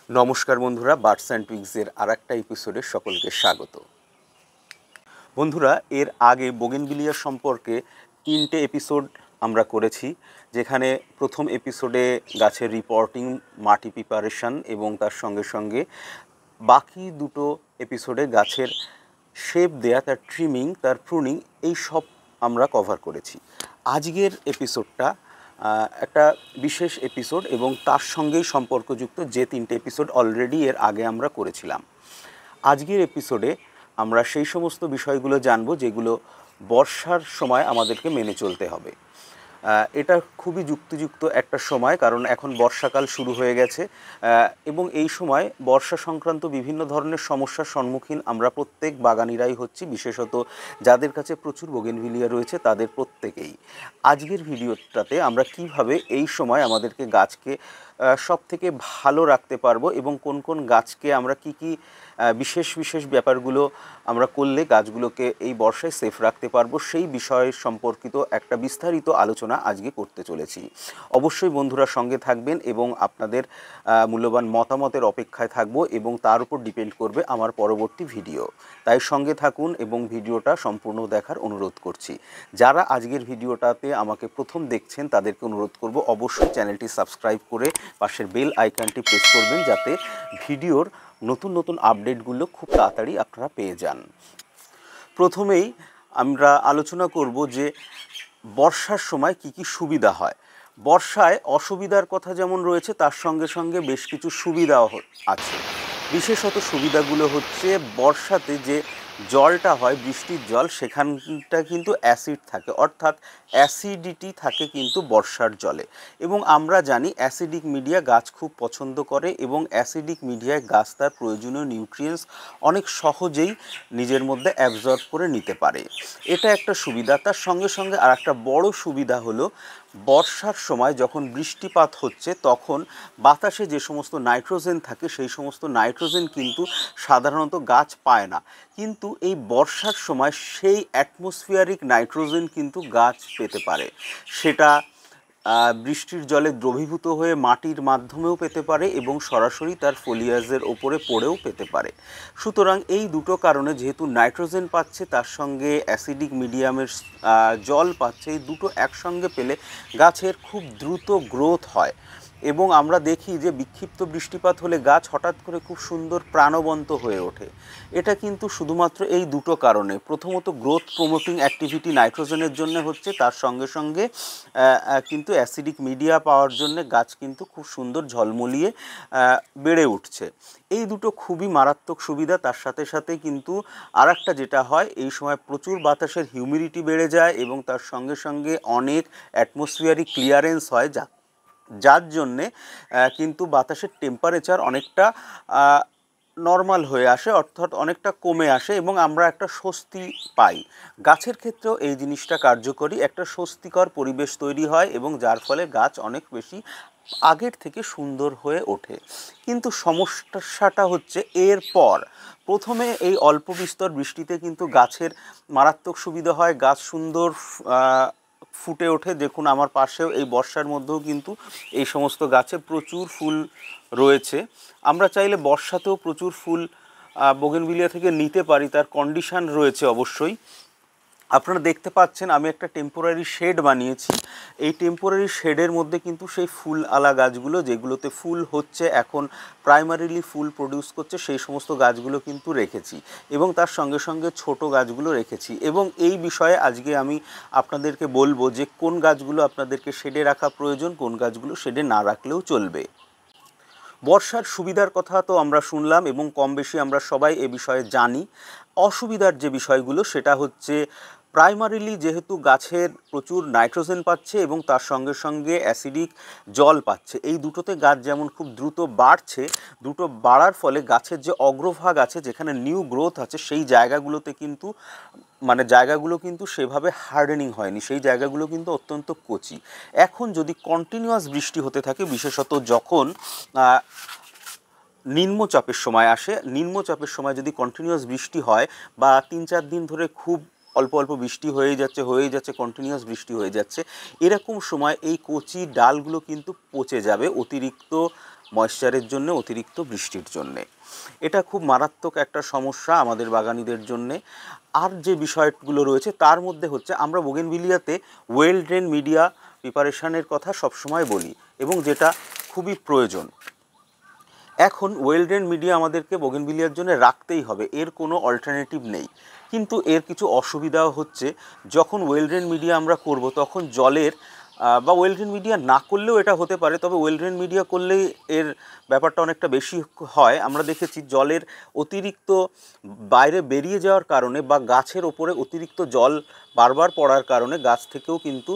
নমস্কার বন্ধুরা, birds and টুইগসের আর একটা এপিসোডে সকলকে স্বাগত। বন্ধুরা, এর আগে বোগেনভিলিয়া সম্পর্কে 3টে এপিসোড আমরা করেছি, যেখানে প্রথম এপিসোডে গাছের রিপোর্টিং, মাটি প্রিপারেশন এবং তার সঙ্গে সঙ্গে বাকি দুটো এপিসোডে গাছের শেপ দেয়া, তার ট্রিমিং, তার প্রুনিং, এই সব আমরা কভার করেছি। আজকের এপিসোডটা একটা বিশেষ এপিসোড এবং তার সঙ্গেই সম্পর্কযুক্ত যে 3টে এপিসোড অলরেডি এর আগে আমরা করেছিলাম। আজকের এপিসোডে আমরা সেই সমস্ত বিষয়গুলো জানবো যেগুলো বর্ষার সময় আমাদেরকে মেনে চলতে হবে। এটা খুবই যুক্তিযুক্ত একটা সময়, কারণ এখন বর্ষাকাল শুরু হয়ে গেছে এবং এই সময় বর্ষা সংক্রান্ত বিভিন্ন ধরনের সমস্যার সম্মুখীন আমরা প্রত্যেক বাগানিরাই হচ্ছি, বিশেষত যাদের কাছে প্রচুর বোগেনভিলিয়া রয়েছে তাদের প্রত্যেকেই। আজকের ভিডিওটাতে আমরা কিভাবে এই সময় আমাদেরকে গাছকে সব থেকে ভালো রাখতে পারবো এবং কোন কোন গাছকে আমরা কি কি বিশেষ বিশেষ ব্যাপারগুলো আমরা করলে গাছগুলোকে এই বর্ষায় সেফ রাখতে পারবো, সেই বিষয় সম্পর্কিত একটা বিস্তারিত আলোচনা আজকে করতে চলেছি। অবশ্যই বন্ধুরা সঙ্গে থাকবেন এবং আপনাদের মূল্যবান মতামতের অপেক্ষায় থাকবো এবং তার উপর ডিপেন্ড করবে আমার পরবর্তী ভিডিও। তাই সঙ্গে থাকুন এবং ভিডিওটা সম্পূর্ণ দেখার অনুরোধ করছি। যারা আজকের ভিডিওটাতে আমাকে প্রথম দেখছেন তাদেরকে অনুরোধ করব অবশ্যই চ্যানেলটি সাবস্ক্রাইব করে পাশের বেল আইকনটি প্রেস করবেন, যাতে ভিডিওর নতুন নতুন আপডেটগুলো খুব তাড়াতাড়ি আপনারা পেয়ে যান। প্রথমেই আমরা আলোচনা করব যে বর্ষার সময় কি কি সুবিধা হয়। বর্ষায় অসুবিধার কথা যেমন রয়েছে, তার সঙ্গে সঙ্গে বেশ কিছু সুবিধাও আছে। বিশেষত সুবিধাগুলো হচ্ছে, বর্ষাতে যে জলটা হয়, বৃষ্টির জল, সেখানটা কিন্তু অ্যাসিড থাকে, অর্থাৎ অ্যাসিডিটি থাকে কিন্তু বর্ষার জলে। এবং আমরা জানি অ্যাসিডিক মিডিয়া গাছ খুব পছন্দ করে এবং অ্যাসিডিক মিডিয়ায় গাছ তার প্রয়োজনীয় নিউট্রিয়েন্টস অনেক সহজেই নিজের মধ্যে অ্যাবজর্ব করে নিতে পারে। এটা একটা সুবিধা। তার সঙ্গে সঙ্গে আর একটা বড় সুবিধা হলো, বর্ষার সময় যখন বৃষ্টিপাত হচ্ছে তখন বাতাসে যে সমস্ত নাইট্রোজেন থাকে সেই সমস্ত নাইট্রোজেন কিন্তু সাধারণত গাছ পায় না, কিন্তু এই বর্ষার সময় সেই অ্যাটমসফিয়ারিক নাইট্রোজেন কিন্তু গাছ পেতে পারে। সেটা বৃষ্টির জলে দ্রবীভূত হয়ে মাটির মাধ্যমেও পেতে পারে এবং সরাসরি তার ফোলিয়াজের ওপরে পড়েও পেতে পারে। সুতরাং এই দুটো কারণে, যেহেতু নাইট্রোজেন পাচ্ছে তার সঙ্গে অ্যাসিডিক মিডিয়ামের জল পাচ্ছে, এই দুটো একসঙ্গে পেলে গাছের খুব দ্রুত গ্রোথ হয় এবং আমরা দেখি যে বিক্ষিপ্ত বৃষ্টিপাত হলে গাছ হঠাৎ করে খুব সুন্দর প্রাণবন্ত হয়ে ওঠে। এটা কিন্তু শুধুমাত্র এই দুটো কারণে। প্রথমত গ্রোথ প্রমোটিং অ্যাক্টিভিটি নাইট্রোজেনের জন্য হচ্ছে, তার সঙ্গে সঙ্গে কিন্তু অ্যাসিডিক মিডিয়া পাওয়ার জন্য গাছ কিন্তু খুব সুন্দর ঝলমলিয়ে বেড়ে উঠছে। এই দুটো খুবই মারাত্মক সুবিধা। তার সাথে সাথে কিন্তু আর একটা যেটা হয়, এই সময় প্রচুর বাতাসের হিউমিডিটি বেড়ে যায় এবং তার সঙ্গে সঙ্গে অনেক অ্যাটমসফিয়ারিক ক্লিয়ারেন্স হয়, যার জন্যে কিন্তু বাতাসের টেম্পারেচার অনেকটা নর্মাল হয়ে আসে, অর্থাৎ অনেকটা কমে আসে এবং আমরা একটা স্বস্তি পাই। গাছের ক্ষেত্রেও এই জিনিসটা কার্যকরী, একটা স্বস্তিকর পরিবেশ তৈরি হয় এবং যার ফলে গাছ অনেক বেশি আগের থেকে সুন্দর হয়ে ওঠে। কিন্তু সমস্যাটা হচ্ছে এরপর। প্রথমে এই অল্প বিস্তর বৃষ্টিতে কিন্তু গাছের মারাত্মক সুবিধা হয়, গাছ সুন্দর ফুটে ওঠে। দেখুন আমার পাশেও এই বর্ষার মধ্যেও কিন্তু এই সমস্ত গাছে প্রচুর ফুল রয়েছে। আমরা চাইলে বর্ষাতেও প্রচুর ফুল বোগেনভিলিয়া থেকে নিতে পারি, তার কন্ডিশন রয়েছে অবশ্যই। আপনারা দেখতে পাচ্ছেন আমি একটা টেম্পোরারি শেড বানিয়েছি। এই টেম্পোরারি শেডের মধ্যে কিন্তু সেই ফুল আলা গাছগুলো, যেগুলোতে ফুল হচ্ছে, এখন প্রাইমারিলি ফুল প্রডিউস করছে, সেই সমস্ত গাছগুলো কিন্তু রেখেছি এবং তার সঙ্গে সঙ্গে ছোট গাছগুলো রেখেছি। এবং এই বিষয়ে আজকে আমি আপনাদেরকে বলবো যে কোন গাছগুলো আপনাদেরকে শেডে রাখা প্রয়োজন, কোন গাছগুলো শেডে না রাখলেও চলবে। বর্ষার সুবিধার কথা তো আমরা শুনলাম এবং কম বেশি আমরা সবাই এ বিষয়ে জানি। অসুবিধার যে বিষয়গুলো সেটা হচ্ছে, প্রাইমারিলি যেহেতু গাছের প্রচুর নাইট্রোজেন পাচ্ছে এবং তার সঙ্গে সঙ্গে অ্যাসিডিক জল পাচ্ছে, এই দুটোতে গাছ যেমন খুব দ্রুত বাড়ছে, দুটো বাড়ার ফলে গাছের যে অগ্রভাগ আছে, যেখানে নিউ গ্রোথ আছে, সেই জায়গাগুলোতে কিন্তু জায়গাগুলো কিন্তু সেভাবে হার্ডেনিং হয়নি, সেই জায়গাগুলো কিন্তু অত্যন্ত কচি। এখন যদি কন্টিনিউয়াস বৃষ্টি হতে থাকে, বিশেষত যখন নিম্নচাপের সময় আসে, নিম্নচাপের সময় যদি কন্টিনিউয়াস বৃষ্টি হয় বা 3-4 দিন ধরে খুব অল্প অল্প বৃষ্টি হয়েই যাচ্ছে, কন্টিনিউয়াস বৃষ্টি হয়ে যাচ্ছে, এরকম সময় এই কচি ডালগুলো কিন্তু পচে যাবে অতিরিক্ত ময়েশ্চারের জন্য, অতিরিক্ত বৃষ্টির জন্যে। এটা খুব মারাত্মক একটা সমস্যা আমাদের বাগানিদের জন্যে। আর যে বিষয়গুলো রয়েছে তার মধ্যে হচ্ছে আমরা বোগেনভিলিয়াতে ওয়েল ড্রেন মিডিয়া প্রিপারেশনের কথা সবসময় বলি এবং যেটা খুবই প্রয়োজন। এখন ওয়েল ড্রেন মিডিয়া আমাদেরকে বোগেনভিলিয়ার জন্য রাখতেই হবে, এর কোনো অল্টারনেটিভ নেই। কিন্তু এর কিছু অসুবিধাও হচ্ছে। যখন ওয়েল ড্রেন মিডিয়া আমরা করব তখন জলের বা ওয়েল ড্রেন মিডিয়া না করলেও এটা হতে পারে, তবে ওয়েল ড্রেন মিডিয়া করলেই এর ব্যাপারটা অনেকটা বেশি হয়। আমরা দেখেছি জলের অতিরিক্ত বাইরে বেরিয়ে যাওয়ার কারণে বা গাছের ওপরে অতিরিক্ত জল বারবার পড়ার কারণে গাছ থেকেও কিন্তু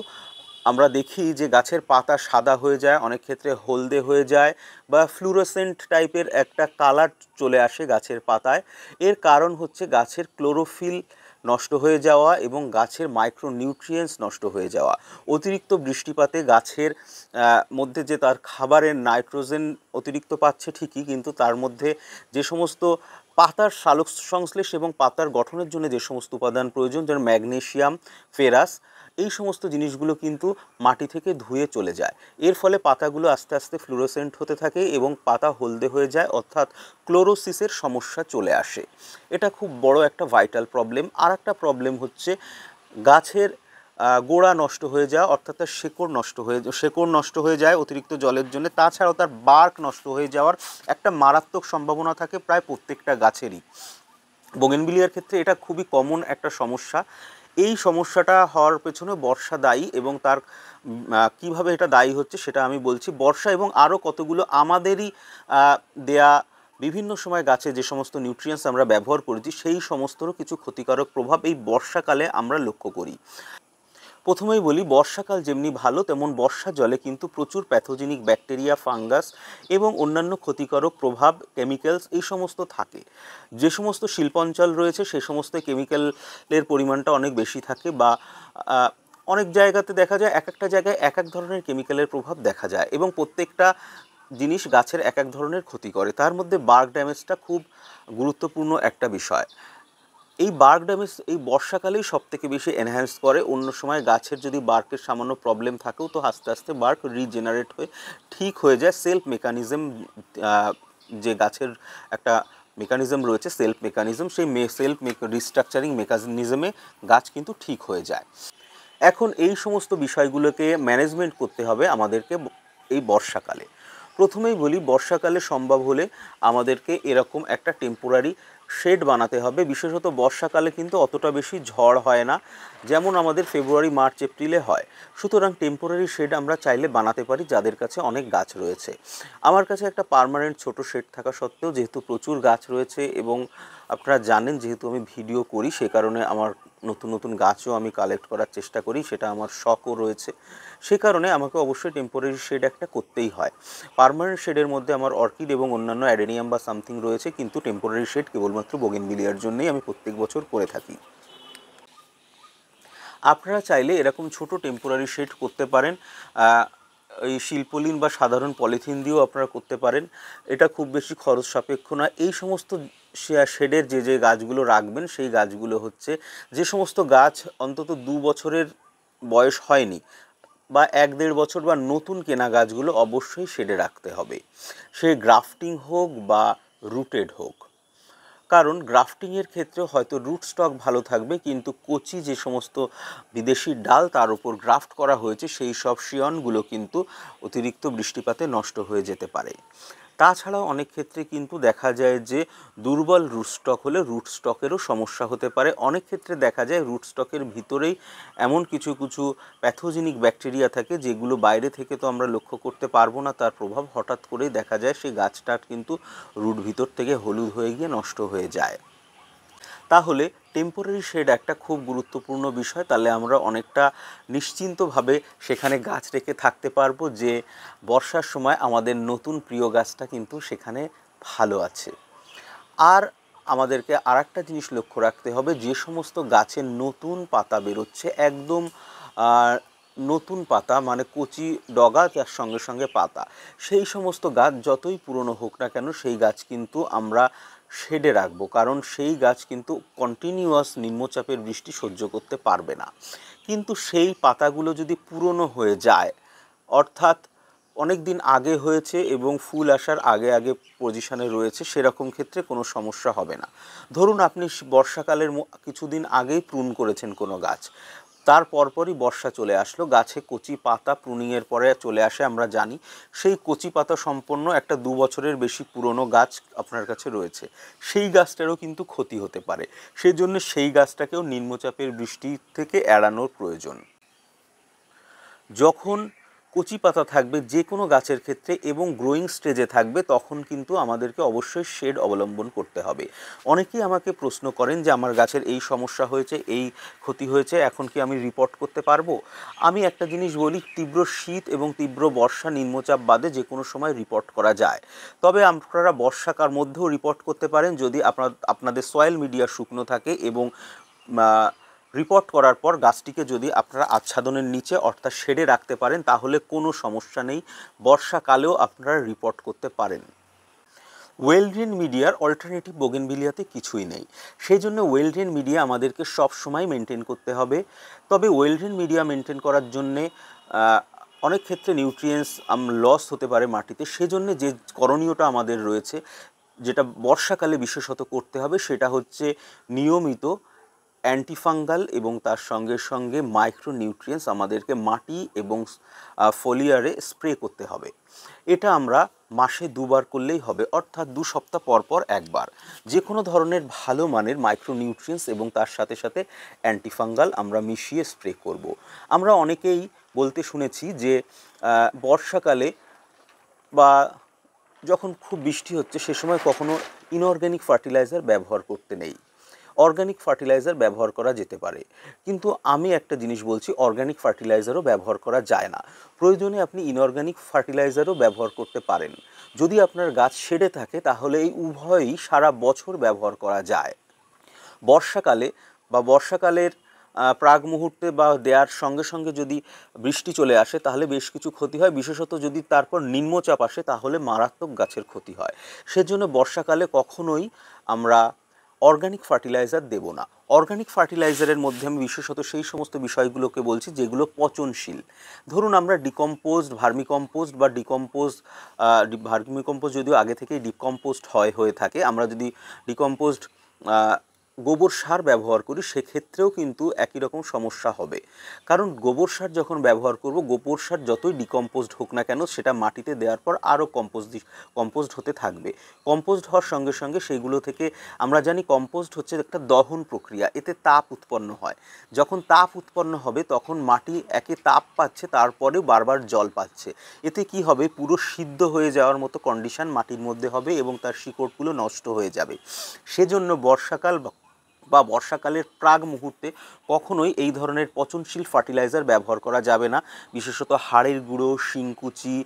আমরা দেখি যে গাছের পাতা সাদা হয়ে যায়, অনেক ক্ষেত্রে হলদে হয়ে যায় বা ফ্লুরোসেন্ট টাইপের একটা কালার চলে আসে গাছের পাতায়। এর কারণ হচ্ছে গাছের ক্লোরোফিল নষ্ট হয়ে যাওয়া এবং গাছের মাইক্রোনিউট্রিয়েন্টস নষ্ট হয়ে যাওয়া। অতিরিক্ত বৃষ্টিপাতে গাছের মধ্যে যে তার খাবারের নাইট্রোজেন অতিরিক্ত পাচ্ছে ঠিকই, কিন্তু তার মধ্যে যে সমস্ত পাতার সালোক সংশ্লেষ এবং পাতার গঠনের জন্য যে সমস্ত উপাদান প্রয়োজন, যেমন ম্যাগনেসিয়াম, ফেরাস, এই সমস্ত জিনিসগুলো কিন্তু মাটি থেকে ধুয়ে চলে যায়। এর ফলে পাতাগুলো আস্তে আস্তে ফ্লুরোসেন্ট হতে থাকে এবং পাতা হলদে হয়ে যায়, অর্থাৎ ক্লোরোসিসের সমস্যা চলে আসে। এটা খুব বড় একটা ভাইটাল প্রবলেম। আর একটা প্রবলেম হচ্ছে গাছের গোড়া নষ্ট হয়ে যাওয়া, অর্থাৎ তার শেকড় নষ্ট হয়ে যায় অতিরিক্ত জলের জন্য। তাছাড়াও তার বার্ক নষ্ট হয়ে যাওয়ার একটা মারাত্মক সম্ভাবনা থাকে প্রায় প্রত্যেকটা গাছেরই। বোগেনভিলিয়ার ক্ষেত্রে এটা খুবই কমন একটা সমস্যা। এই সমস্যাটা হওয়ার পেছনে বর্ষা দায়ী এবং তার কিভাবে এটা দায়ী হচ্ছে সেটা আমি বলছি। বর্ষা এবং আরও কতগুলো আমাদেরই দেয়া বিভিন্ন সময় গাছে যে সমস্ত নিউট্রিয়েন্টস আমরা ব্যবহার করেছি সেই সমস্তরও কিছু ক্ষতিকারক প্রভাব এই বর্ষাকালে আমরা লক্ষ্য করি। প্রথমেই বলি, বর্ষাকাল যেমনি ভালো তেমন বর্ষা জলে কিন্তু প্রচুর প্যাথোজেনিক ব্যাকটেরিয়া, ফাঙ্গাস এবং অন্যান্য ক্ষতিকারক প্রভাব, কেমিক্যালস এই সমস্ত থাকে। যে সমস্ত শিল্পাঞ্চল রয়েছে সে সমস্ত কেমিক্যালের পরিমাণটা অনেক বেশি থাকে বা অনেক জায়গাতে দেখা যায় এক একটা জায়গায় এক এক ধরনের কেমিক্যালের প্রভাব দেখা যায় এবং প্রত্যেকটা জিনিস গাছের এক এক ধরনের ক্ষতি করে। তার মধ্যে বার্ক ড্যামেজটা খুব গুরুত্বপূর্ণ একটা বিষয়। এই বার্ক ড্যামেজ এই বর্ষাকালেই সবথেকে বেশি এনহ্যান্স করে। অন্য সময় গাছের যদি বার্কের সামান্য প্রবলেম থাকেও তো আস্তে আস্তে বার্ক রিজেনারেট হয়ে ঠিক হয়ে যায়। সেলফ মেকানিজম, যে গাছের একটা মেকানিজম রয়েছে সেলফ মেকানিজম, সেই সেলফ রিস্ট্রাকচারিং মেকানিজমে গাছ কিন্তু ঠিক হয়ে যায়। এখন এই সমস্ত বিষয়গুলোকে ম্যানেজমেন্ট করতে হবে আমাদেরকে এই বর্ষাকালে। প্রথমেই বলি, বর্ষাকালে সম্ভব হলে আমাদেরকে এরকম একটা টেম্পোরারি শেড বানাতে হবে। বিশেষত বর্ষাকালে কিন্তু অতটা বেশি ঝড় হয় না যেমন আমাদের ফেব্রুয়ারি, মার্চ, এপ্রিলে হয়। সুতরাং টেম্পোরারি শেড আমরা চাইলে বানাতে পারি যাদের কাছে অনেক গাছ রয়েছে। আমার কাছে একটা পার্মানেন্ট ছোট শেড থাকা সত্ত্বেও যেহেতু প্রচুর গাছ রয়েছে এবং আপনারা জানেন যেহেতু আমি ভিডিও করি সে কারণে আমার নতুন নতুন গাছও আমি কালেক্ট করার চেষ্টা করি, সেটা আমার শখও রয়েছে। সে কারণে আমাকে অবশ্যই টেম্পোরারি শেড একটা করতেই হয়। পার্মানেন্ট শেডের মধ্যে আমার অর্কিড এবং অন্যান্য অ্যাডেনিয়াম বা সামথিং রয়েছে, কিন্তু টেম্পোরারি শেড কেবলমাত্র বোগেনভিলিয়ার জন্যই আমি প্রত্যেক বছর করে থাকি। আপনারা চাইলে এরকম ছোট টেম্পোরারি শেড করতে পারেন। এই শিল্পলিন বা সাধারণ পলিথিন দিয়েও আপনারা করতে পারেন। এটা খুব বেশি খরচ সাপেক্ষ না। এই সমস্ত শেডের যে গাছগুলো রাখবেন সেই গাছগুলো হচ্ছে যে সমস্ত গাছ অন্তত 2 বছরের বয়স হয়নি বা 1-1.5 বছর বা নতুন কেনা গাছগুলো অবশ্যই শেডে রাখতে হবে, সে গ্রাফটিং হোক বা রুটেড হোক। কারণ গ্রাফটিংয়ের ক্ষেত্রে হয়তো রুট স্টক ভালো থাকবে কিন্তু কচি যে সমস্ত বিদেশি ডাল তার উপর গ্রাফট করা হয়েছে সেই সব শিয়নগুলো কিন্তু অতিরিক্ত বৃষ্টিপাতে নষ্ট হয়ে যেতে পারে। তাছাড়াও অনেক ক্ষেত্রে কিন্তু দেখা যায় যে দুর্বল রুট স্টক হলে রুট স্টকেরও সমস্যা হতে পারে। অনেক ক্ষেত্রে দেখা যায় রুট স্টকের ভিতরেই এমন কিছু কিছু প্যাথোজেনিক ব্যাকটেরিয়া থাকে যেগুলো বাইরে থেকে তো আমরা লক্ষ্য করতে পারবো না, তার প্রভাব হঠাৎ করেই দেখা যায় সেই গাছটার কিন্তু রুট ভিতর থেকে হলুদ হয়ে গিয়ে নষ্ট হয়ে যায়। তাহলে টেম্পোরারি শেড একটা খুব গুরুত্বপূর্ণ বিষয়। তাহলে আমরা অনেকটা নিশ্চিন্তভাবে সেখানে গাছ রেখে থাকতে পারবো যে বর্ষার সময় আমাদের নতুন প্রিয় গাছটা কিন্তু সেখানে ভালো আছে। আর আমাদেরকে আরেকটা জিনিস লক্ষ্য রাখতে হবে, যে সমস্ত গাছের নতুন পাতা বেরোচ্ছে একদম নতুন পাতা মানে কচি ডগা তার সঙ্গে সঙ্গে পাতা, সেই সমস্ত গাছ যতই পুরনো হোক না কেন সেই গাছ কিন্তু আমরা শেডে রাখবো, কারণ সেই গাছ কিন্তু কন্টিনিউয়াস নিম্নচাপের বৃষ্টি সহ্য করতে পারবে না। কিন্তু সেই পাতাগুলো যদি পুরনো হয়ে যায়, অর্থাৎ অনেক দিন আগে হয়েছে এবং ফুল আসার আগে আগে পজিশনে রয়েছে, সেরকম ক্ষেত্রে কোনো সমস্যা হবে না। ধরুন আপনি বর্ষাকালের কিছুদিন আগেই প্রুন করেছেন কোনো গাছ, তার পরপরই বর্ষা চলে আসলো, গাছে কচি পাতা প্রুনিংয়ের পরে চলে আসে, আমরা জানি। সেই কচি পাতা সম্পন্ন একটা 2 বছরের বেশি পুরনো গাছ আপনার কাছে রয়েছে, সেই গাছটারও কিন্তু ক্ষতি হতে পারে। সেই জন্য সেই গাছটাকেও নিম্নচাপের বৃষ্টি থেকে এড়ানোর প্রয়োজন। যখন কচি পাতা থাকবে যে কোনো গাছের ক্ষেত্রে এবং গ্রোয়িং স্টেজে থাকবে, তখন কিন্তু আমাদেরকে অবশ্যই শেড অবলম্বন করতে হবে। অনেকেই আমাকে প্রশ্ন করেন যে আমার গাছের এই সমস্যা হয়েছে, এই ক্ষতি হয়েছে, এখন কি আমি রিপোর্ট করতে পারবো? আমি একটা জিনিস বলি, তীব্র শীত এবং তীব্র বর্ষা নিম্নচাপ বাদে যে কোনো সময় রিপোর্ট করা যায়। তবে আপনারা বর্ষাকার মধ্যেও রিপোর্ট করতে পারেন যদি আপনাদের সয়েল মিডিয়া শুকনো থাকে এবং রিপোর্ট করার পর গাছটিকে যদি আপনারা আচ্ছাদনের নিচে অর্থাৎ শেডে রাখতে পারেন, তাহলে কোনো সমস্যা নেই, বর্ষাকালেও আপনারা রিপোর্ট করতে পারেন। ওয়েলড্রেন মিডিয়ার অল্টারনেটিভ বোগেনভিলিয়াতে কিছুই নেই, সেই জন্য ওয়েলড্রেন মিডিয়া আমাদেরকে সব সময় মেনটেন করতে হবে। তবে ওয়েলড্রেন মিডিয়া মেনটেন করার জন্যে অনেক ক্ষেত্রে নিউট্রিয়েন্টস লস হতে পারে মাটিতে, সেজন্য যে করণীয়টা আমাদের রয়েছে, যেটা বর্ষাকালে বিশেষত করতে হবে, সেটা হচ্ছে নিয়মিত অ্যান্টিফাঙ্গাল এবং তার সঙ্গে সঙ্গে মাইক্রো নিউট্রিয়েন্টস আমাদেরকে মাটি এবং ফলিয়ারে স্প্রে করতে হবে। এটা আমরা মাসে 2 বার করলেই হবে, অর্থাৎ 2 সপ্তাহ পর পর একবার যে কোনো ধরনের ভালো মানের মাইক্রো নিউট্রিয়েন্টস এবং তার সাথে সাথে অ্যান্টিফাঙ্গাল আমরা মিশিয়ে স্প্রে করব। আমরা অনেকেই বলতে শুনেছি যে বর্ষাকালে বা যখন খুব বৃষ্টি হচ্ছে সে সময় কখনো ইনঅর্গ্যানিক ফার্টিলাইজার ব্যবহার করতে নেই, অর্গানিক ফার্টিলাইজার ব্যবহার করা যেতে পারে। কিন্তু আমি একটা জিনিস বলছি, অর্গানিক ফার্টিলাইজারও ব্যবহার করা যায় না, প্রয়োজনে আপনি ইনঅর্গানিক ফার্টিলাইজারও ব্যবহার করতে পারেন। যদি আপনার গাছ শেডে থাকে তাহলে এই উভয়ই সারা বছর ব্যবহার করা যায়। বর্ষাকালে বা বর্ষাকালের প্রাক মুহূর্তে বা দেওয়ার সঙ্গে সঙ্গে যদি বৃষ্টি চলে আসে তাহলে বেশ কিছু ক্ষতি হয়, বিশেষত যদি তারপর নিম্নচাপ আসে তাহলে মারাত্মক গাছের ক্ষতি হয়। সেজন্য বর্ষাকালে কখনোই আমরা অর্গানিক ফার্টিলাইজার দেব না। অর্গানিক ফার্টিলাইজারের মধ্যে আমি বিশেষত সেই সমস্ত বিষয়গুলোকে বলছি যেগুলো পচনশীল। ধরুন আমরা ডিকম্পোজড ভার্মিকম্পোস্ট বা ভার্মিকম্পোস্ট যদিও আগে থেকেই ডিকম্পোস্ট হয়ে থাকে, আমরা যদি ডিকম্পোজড গোবর সার ব্যবহার করি সেক্ষেত্রেও কিন্তু একই রকম সমস্যা হবে। কারণ গোবর সার যখন ব্যবহার করব, গোবর সার যতই ডিকম্পোজড হোক না কেন সেটা মাটিতে দেওয়ার পর আরও কম্পোস্ট হতে থাকবে। কম্পোস্ট হওয়ার সঙ্গে সঙ্গে সেইগুলো থেকে আমরা জানি কম্পোস্ট হচ্ছে একটা দহন প্রক্রিয়া, এতে তাপ উৎপন্ন হয়। যখন তাপ উৎপন্ন হবে তখন মাটি একে তাপ পাচ্ছে, তারপরেও বারবার জল পাচ্ছে। এতে কি হবে, পুরো সিদ্ধ হয়ে যাওয়ার মতো কন্ডিশন মাটির মধ্যে হবে এবং তার শিকড়গুলো নষ্ট হয়ে যাবে। সেজন্য বর্ষাকাল বা বর্ষাকালের প্রাক মুহূর্তে কখনোই এই ধরনের পচনশীল ফার্টিলাইজার ব্যবহার করা যাবে না, বিশেষত হাড়ের গুঁড়ো, শিংকুচি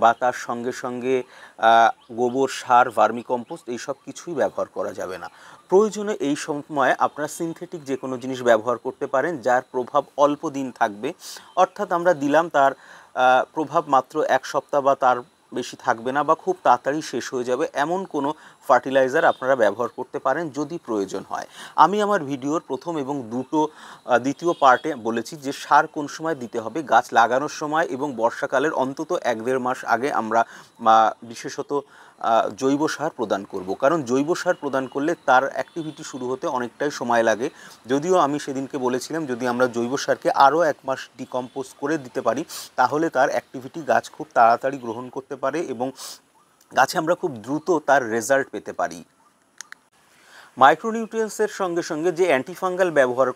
বা তার সঙ্গে সঙ্গে গোবর সার, ভার্মিকম্পোস্ট এইসব কিছুই ব্যবহার করা যাবে না। প্রয়োজনে এই সময় আপনারা সিনথেটিক যে কোনো জিনিস ব্যবহার করতে পারেন যার প্রভাব অল্প দিন থাকবে, অর্থাৎ আমরা দিলাম তার প্রভাব মাত্র 1 সপ্তাহ বা তার বেশি থাকবে না বা খুব তাড়াতাড়ি শেষ হয়ে যাবে, এমন কোনো ফার্টিলাইজার আপনারা ব্যবহার করতে পারেন যদি প্রয়োজন হয়। আমি আমার ভিডিওর প্রথম এবং দ্বিতীয় পার্টে বলেছি যে সার কোন সময় দিতে হবে, গাছ লাগানোর সময় এবং বর্ষাকালের অন্তত 1-1.5 মাস আগে আমরা বিশেষত জৈব সার প্রদান করব, কারণ জৈব সার প্রদান করলে তার অ্যাক্টিভিটি শুরু হতে অনেকটাই সময় লাগে। যদিও আমি সেদিনকে বলেছিলাম যদি আমরা জৈব সারকে আরও 1 মাস ডিকম্পোজ করে দিতে পারি তাহলে তার অ্যাক্টিভিটি গাছ খুব তাড়াতাড়ি গ্রহণ করতে পারে এবং গাছে আমরা খুব দ্রুত তার রেজাল্ট পেতে পারি। মাইক্রোনিউট্রিয়েন্টসের সঙ্গে সঙ্গে যে অ্যান্টিফাঙ্গাল ব্যবহার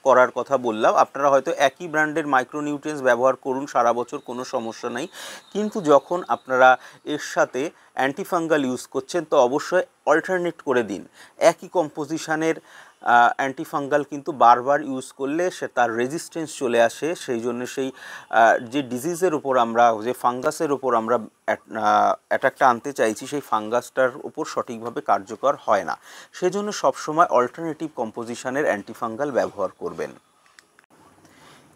করার কথা বললাম, আপনারা হয়তো একই ব্র্যান্ডের মাইক্রোনিউট্রিয়েন্টস ব্যবহার করুন সারা বছর, কোনো সমস্যা নেই। কিন্তু যখন আপনারা এর সাথে অ্যান্টিফাঙ্গাল ইউজ করছেন তো অবশ্যই অল্টারনেট করে দিন। একই কম্পোজিশনের অ্যান্টিফাঙ্গাল কিন্তু বারবার ইউজ করলে সে তার রেজিস্ট্যান্স চলে আসে, সেই জন্য সেই যে ডিজিজের উপর আমরা, যে ফাঙ্গাসের উপর আমরা অ্যাটাকটা আনতে চাইছি সেই ফাঙ্গাসটার উপর সঠিকভাবে কার্যকর হয় না। সেজন্য সবসময় অল্টারনেটিভ কম্পোজিশনের অ্যান্টিফাঙ্গাল ব্যবহার করবেন।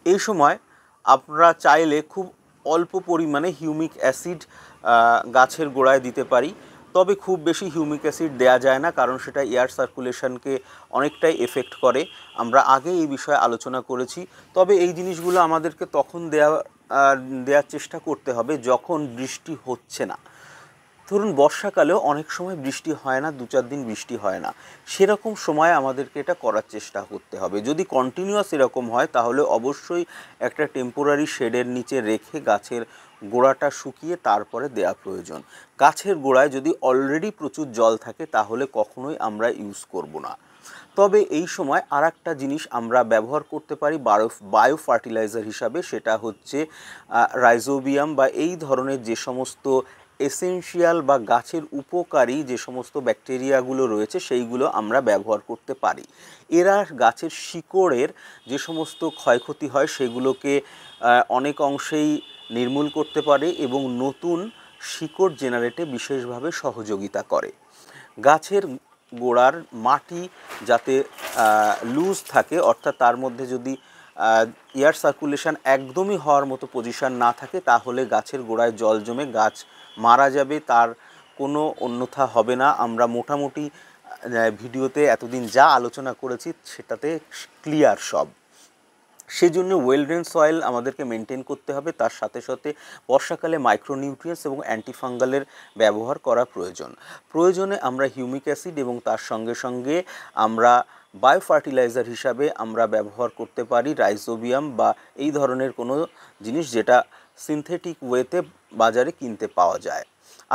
এই সময় আপনারা চাইলে খুব অল্প পরিমাণে হিউমিক অ্যাসিড গাছের গোড়ায় দিতে পারি, তবে খুব বেশি হিউমিক অ্যাসিড দেওয়া যায় না কারণ সেটা এয়ার সার্কুলেশনকে অনেকটাই এফেক্ট করে। আমরা আগে এই বিষয়ে আলোচনা করেছি। তবে এই জিনিসগুলো আমাদেরকে তখন দেওয়া দেওয়ার চেষ্টা করতে হবে যখন বৃষ্টি হচ্ছে না। ধরুন বর্ষাকালেও অনেক সময় বৃষ্টি হয় না, 2-4 দিন বৃষ্টি হয় না, সেরকম সময় আমাদেরকে এটা করার চেষ্টা করতে হবে। যদি কন্টিনিউয়াস এরকম হয় তাহলে অবশ্যই একটা টেম্পোরারি শেডের নিচে রেখে গাছের গোড়াটা শুকিয়ে তারপরে দেওয়া প্রয়োজন। গাছের গোড়ায় যদি অলরেডি প্রচুর জল থাকে তাহলে কখনোই আমরা ইউজ করব না। তবে এই সময় আর একটা জিনিস আমরা ব্যবহার করতে পারি বায়ো ফার্টিলাইজার হিসাবে, সেটা হচ্ছে রাইজোবিয়াম বা এই ধরনের যে সমস্ত এসেনশিয়াল বা গাছের উপকারী যে সমস্ত ব্যাকটেরিয়াগুলো রয়েছে সেইগুলো আমরা ব্যবহার করতে পারি। এরা গাছের শিকড়ের যে সমস্ত ক্ষয়ক্ষতি হয় সেগুলোকে অনেক অংশেই নির্মূল করতে পারে এবং নতুন শিকড় জেনারেটে বিশেষভাবে সহযোগিতা করে। গাছের গোড়ার মাটি যাতে লুজ থাকে, অর্থাৎ তার মধ্যে যদি এয়ার সার্কুলেশন একদমই হওয়ার মতো পজিশন না থাকে তাহলে গাছের গোড়ায় জল জমে গাছ মারা যাবে, তার কোনো অন্যথা হবে না। আমরা মোটামুটি ভিডিওতে এতদিন যা আলোচনা করেছি সেটাতে ক্লিয়ার সব। সেজন্য ওয়েল ড্রেন সয়েল আমাদেরকে মেনটেন করতে হবে, তার সাথে সাথে বর্ষাকালে মাইক্রোনিউট্রিয়েন্টস এবং অ্যান্টিফাঙ্গালের ব্যবহার করা প্রয়োজন। প্রয়োজনে আমরা হিউমিক অ্যাসিড এবং তার সঙ্গে সঙ্গে আমরা বায়ো ফার্টিলাইজার হিসাবে আমরা ব্যবহার করতে পারি রাইজোবিয়াম বা এই ধরনের কোনো জিনিস যেটা সিনথেটিক ওয়েতে বাজারে কিনতে পাওয়া যায়।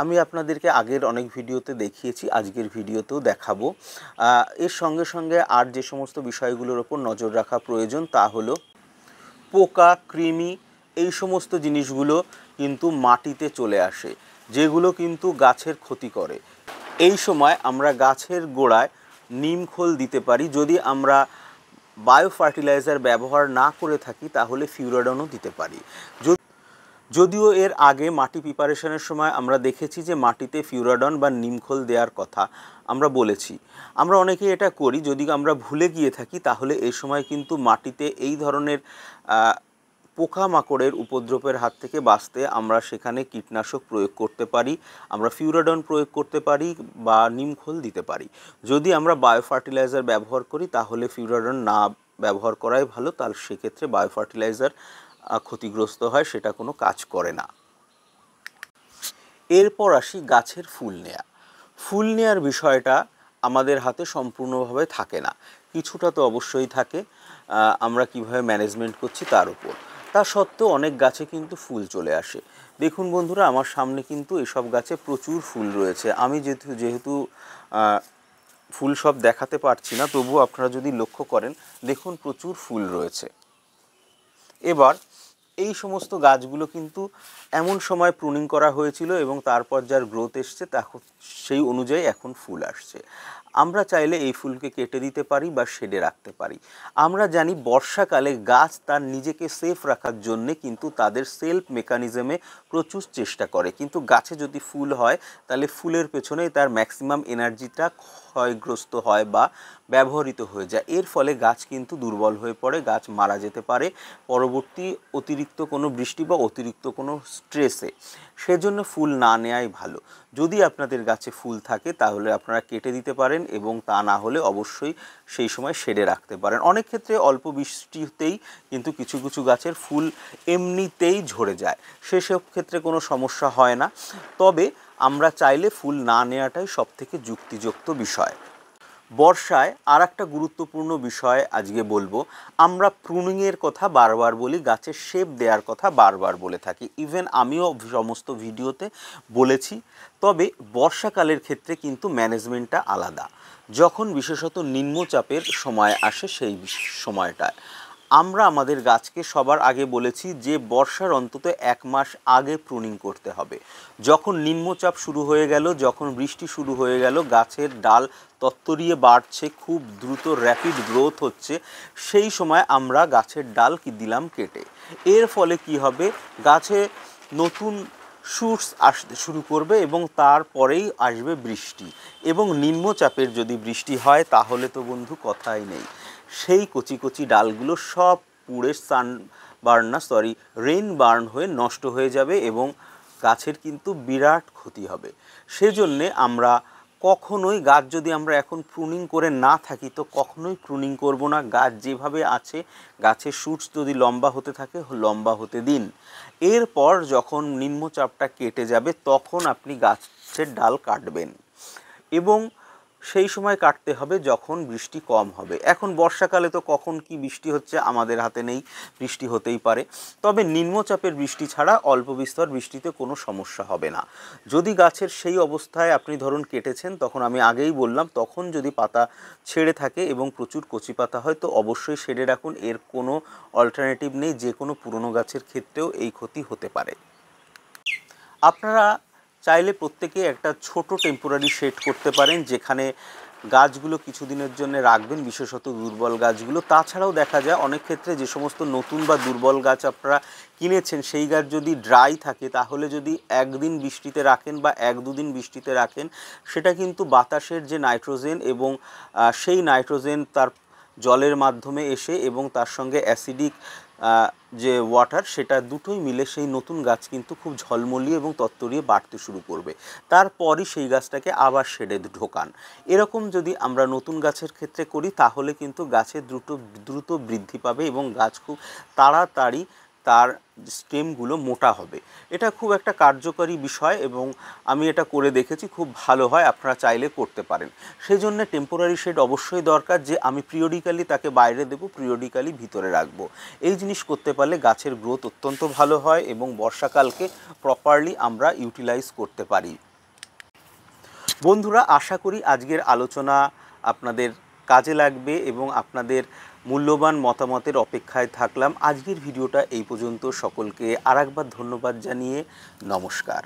আমি আপনাদেরকে আগের অনেক ভিডিওতে দেখিয়েছি, আজকের ভিডিওতেও দেখাবো। এর সঙ্গে সঙ্গে আর যে সমস্ত বিষয়গুলোর ওপর নজর রাখা প্রয়োজন তা হলো পোকা, কৃমি, এই সমস্ত জিনিসগুলো কিন্তু মাটিতে চলে আসে, যেগুলো কিন্তু গাছের ক্ষতি করে। এই সময় আমরা গাছের গোড়ায় নিমখোল দিতে পারি। যদি আমরা বায়ো ফার্টিলাইজার ব্যবহার না করে থাকি তাহলে ফিউরাডনও দিতে পারি। যদিও এর আগে মাটি প্রিপারেশনের সময় আমরা দেখেছি যে মাটিতে ফিউরাডন বা নিমখোল দেওয়ার কথা আমরা বলেছি। আমরা অনেকে এটা করি, যদি আমরা ভুলে গিয়ে থাকি তাহলে এই সময় কিন্তু মাটিতে এই ধরনের পোকামাকড়ের উপদ্রবের হাত থেকে বাঁচতে আমরা সেখানে কীটনাশক প্রয়োগ করতে পারি, আমরা ফিউরাডন প্রয়োগ করতে পারি বা নিমখোল দিতে পারি। যদি আমরা বায়ো ফার্টিলাইজার ব্যবহার করি তাহলে ফিউরাডন না ব্যবহার করাই ভালো, তাহলে সেক্ষেত্রে বায়ো ফার্টিলাইজার ক্ষতিগ্রস্ত হয়, সেটা কোনো কাজ করে না। এরপর আসি গাছের ফুল নেয়া। ফুল নেয়ার বিষয়টা আমাদের হাতে সম্পূর্ণভাবে থাকে না, কিছুটা তো অবশ্যই থাকে, আমরা কিভাবে ম্যানেজমেন্ট করছি তার উপর। তা সত্ত্বেও অনেক গাছে কিন্তু ফুল চলে আসে। দেখুন বন্ধুরা, আমার সামনে কিন্তু এসব গাছে প্রচুর ফুল রয়েছে। আমি যেহেতু ফুল সব দেখাতে পারছি না, তবুও আপনারা যদি লক্ষ্য করেন দেখুন প্রচুর ফুল রয়েছে। এবার এই সমস্ত গাছগুলো কিন্তু এমন সময় প্রুনিং করা হয়েছিল এবং তারপর যার গ্রোথ এসছে তখন সেই অনুযায়ী এখন ফুল আসছে। আমরা চাইলে এই ফুলকে কেটে দিতে পারি বা শেডে রাখতে পারি। আমরা জানি বর্ষাকালে গাছ তার নিজেকে সেফ রাখার জন্যে কিন্তু তাদের সেলফ মেকানিজমে প্রচুর চেষ্টা করে, কিন্তু গাছে যদি ফুল হয় তাহলে ফুলের পেছনেই তার ম্যাক্সিমাম এনার্জিটা ক্ষয়গ্রস্ত হয় বা ব্যবহৃত হয়ে যায়। এর ফলে গাছ কিন্তু দুর্বল হয়ে পড়ে, গাছ মারা যেতে পারে পরবর্তী অতিরিক্ত কোনো বৃষ্টি বা অতিরিক্ত কোনো স্ট্রেসে। সেজন্য ফুল না নেওয়াই ভালো। যদি আপনাদের গাছে ফুল থাকে তাহলে আপনারা কেটে দিতে পারেন এবং তা না হলে অবশ্যই সেই সময় শেডে রাখতে পারেন। অনেক ক্ষেত্রে অল্প বৃষ্টিতেই কিন্তু কিছু কিছু গাছের ফুল এমনিতেই ঝরে যায়, সেসব ক্ষেত্রে কোনো সমস্যা হয় না। তবে আমরা চাইলে ফুল না নেওয়াটাই সবথেকে যুক্তিযুক্ত বিষয়। বর্ষায় আর একটা গুরুত্বপূর্ণ বিষয় আজকে বলবো। আমরা প্রুনিংয়ের কথা বারবার বলি, গাছের শেপ দেওয়ার কথা বারবার বলে থাকি, ইভেন আমিও সমস্ত ভিডিওতে বলেছি। তবে বর্ষাকালের ক্ষেত্রে কিন্তু ম্যানেজমেন্টটা আলাদা। যখন বিশেষত নিম্নচাপের সময় আসে সেই সময়টায় আমরা আমাদের গাছকে সবার আগে বলেছি যে বর্ষার অন্তত 1 মাস আগে প্রুনিং করতে হবে। যখন নিম্নচাপ শুরু হয়ে গেল, যখন বৃষ্টি শুরু হয়ে গেল, গাছের ডাল তত্তরিয়ে বাড়ছে, খুব দ্রুত র্যাপিড গ্রোথ হচ্ছে, সেই সময় আমরা গাছের ডাল দিলাম কেটে। এর ফলে কি হবে, গাছে নতুন শুটস আসতে শুরু করবে এবং তারপরেই আসবে বৃষ্টি, এবং নিম্নচাপের যদি বৃষ্টি হয় তাহলে তো বন্ধু কথাই নেই, সেই কচি কচি ডালগুলো সব পুড়ে রেইন বার্ন হয়ে নষ্ট হয়ে যাবে এবং গাছের কিন্তু বিরাট ক্ষতি হবে। সেজন্যে আমরা কখনোই গাছ যদি আমরা এখন প্রুনিং করে না থাকি তো কখনোই প্রুনিং করব না। গাছ যেভাবে আছে, গাছের শুটস যদি লম্বা হতে থাকে লম্বা হতে দিন। এরপর যখন নিম্নচাপটা কেটে যাবে তখন আপনি গাছের ডাল কাটবেন, এবং সেই সময় কাটতে হবে যখন বৃষ্টি কম হবে। এখন বর্ষাকালে তো কখন কি বৃষ্টি হচ্ছে আমাদের হাতে নেই, বৃষ্টি হতেই পারে। তবে নিম্নচাপের বৃষ্টি ছাড়া অল্প বিস্তর বৃষ্টিতে কোনো সমস্যা হবে না। যদি গাছের সেই অবস্থায় আপনি ধরুন কেটেছেন, তখন আমি আগেই বললাম, তখন যদি পাতা ছেড়ে থাকে এবং প্রচুর কচি পাতা হয় তো অবশ্যই শেডে রাখুন। এর কোনো অল্টারনেটিভ নেই, যে কোনো পুরনো গাছের ক্ষেত্রেও এই ক্ষতি হতে পারে। আপনারা চাইলে প্রত্যেকে একটা ছোট টেম্পোরারি শেড করতে পারেন, যেখানে গাছগুলো কিছুদিনের জন্য রাখবেন, বিশেষত দুর্বল গাছগুলো। তাছাড়াও দেখা যায় অনেক ক্ষেত্রে যে সমস্ত নতুন বা দুর্বল গাছ আপনারা কিনেছেন সেই গাছ যদি ড্রাই থাকে, তাহলে যদি একদিন বৃষ্টিতে রাখেন বা 1-2 দিন বৃষ্টিতে রাখেন, সেটা কিন্তু বাতাসের যে নাইট্রোজেন এবং সেই নাইট্রোজেন তার জলের মাধ্যমে এসে এবং তার সঙ্গে অ্যাসিডিক যে ওয়াটার, সেটা দুটোই মিলে সেই নতুন গাছ কিন্তু খুব ঝলমলিয়ে এবং তত্তরিয়ে বাড়তে শুরু করবে। তারপরই সেই গাছটাকে আবার শেডে ঢোকান। এরকম যদি আমরা নতুন গাছের ক্ষেত্রে করি তাহলে কিন্তু গাছের দ্রুত বৃদ্ধি পাবে এবং গাছ খুব তাড়াতাড়ি তার স্টেমগুলো মোটা হবে। এটা খুব একটা কার্যকরী বিষয় এবং আমি এটা করে দেখেছি, খুব ভালো হয়। আপনারা চাইলে করতে পারেন। সেই জন্য টেম্পোরারি শেড অবশ্যই দরকার, যে আমি পিরিয়ডিক্যালি তাকে বাইরে দেবো, পিরিয়ডিক্যালি ভিতরে রাখবো। এই জিনিস করতে পারলে গাছের গ্রোথ অত্যন্ত ভালো হয় এবং বর্ষাকালকে প্রপারলি আমরা ইউটিলাইজ করতে পারি। বন্ধুরা, আশা করি আজকের আলোচনা আপনাদের কাজে লাগবে এবং আপনাদের মূল্যবান মতামতের অপেক্ষায় থাকলাম। আজকের ভিডিওটা এই পর্যন্ত। সকলকে আরেকবার ধন্যবাদ জানিয়ে নমস্কার।